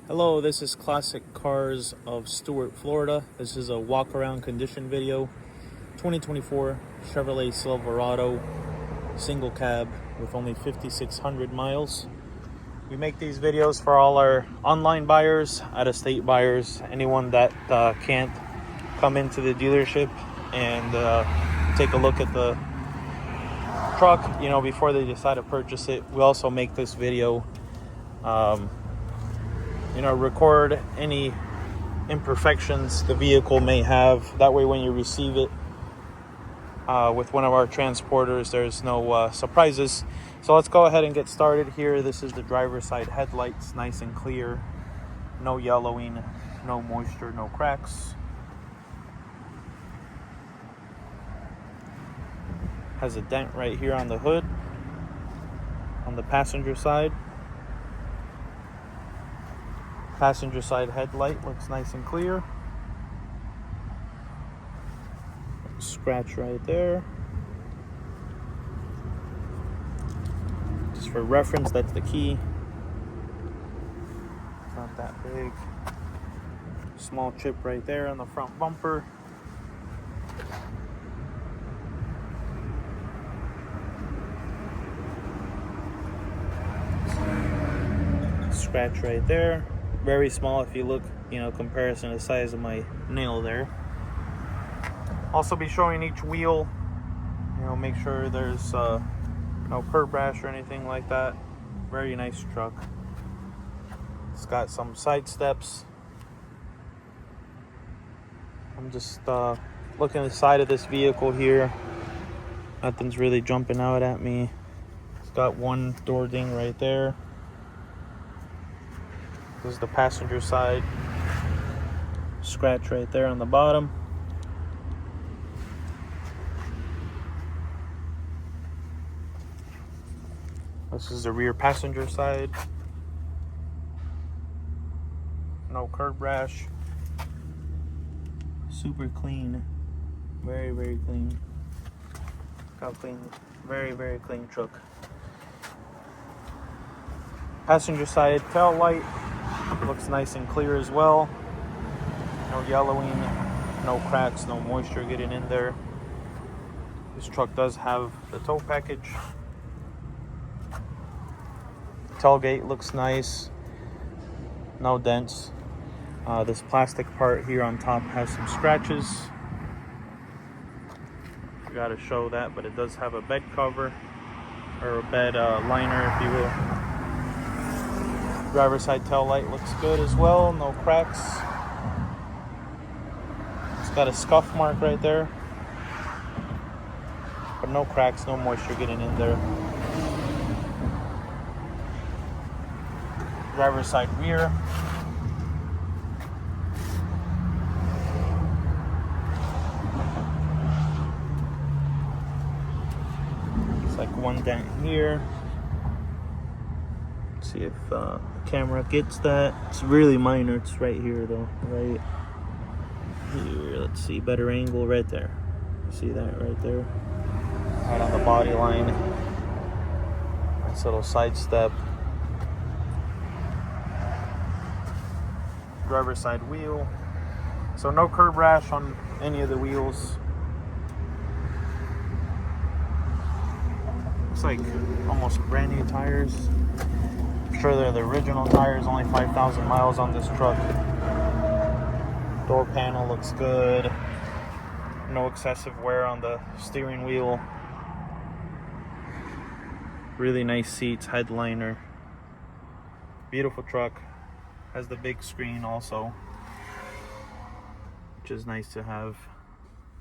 Hello, this is Classic Cars of Stuart, Florida. This is a walk around condition video. 2024 Chevrolet Silverado single cab with only 5,600 miles. We make these videos for all our online buyers, out-of-state buyers, anyone that can't come into the dealership and take a look at the truck, before they decide to purchase it. We also make this video record any imperfections the vehicle may have. That way when you receive it with one of our transporters, there's no surprises. So let's go ahead and get started here. This is the driver's side headlights, nice and clear, no yellowing, no moisture, no cracks. Has a dent right here on the hood on the passenger side. Passenger side headlight looks nice and clear. Scratch right there. Just for reference, that's the key. It's not that big. Small chip right there on the front bumper. Scratch right there. Very small if you look, comparison to the size of my nail there. Also be showing each wheel, make sure there's no curb rash or anything like that. Very nice truck. It's got some side steps. I'm just looking at the side of this vehicle here. Nothing's really jumping out at me. It's got one door ding right there. This is the passenger side. Scratch right there on the bottom. This is the rear passenger side. No curb rash. Super clean. Very, very clean. Look how clean. Very, very clean truck. Passenger side tail light. Looks nice and clear as well. No yellowing, no cracks, no moisture getting in there. This truck does have the tow package. Tailgate looks nice. No dents. This plastic part here on top has some scratches. Forgot to show that, but it does have a bed cover, or a bed liner, if you will. Driver's side tail light looks good as well, no cracks. It's got a scuff mark right there, but no cracks, no moisture getting in there. Driver's side rear. It's like one dent here. See if the camera gets that. It's really minor. It's right here though, right here. Let's see, better angle right there. See that right there, right on the body line. Nice little side step. Driver's side wheel. So no curb rash on any of the wheels. Looks like almost brand new tires. I'm sure they're the original tires, only 5,000 miles on this truck. Door panel looks good. No excessive wear on the steering wheel. Really nice seats, headliner. Beautiful truck. Has the big screen also, which is nice to have.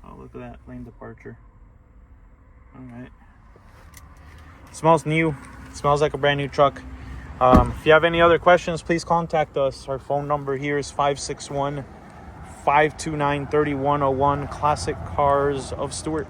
Oh, look at that lane departure. All right. Smells new. Smells like a brand new truck. If you have any other questions, please contact us. Our phone number here is 561-529-3101. Classic Cars of Stuart.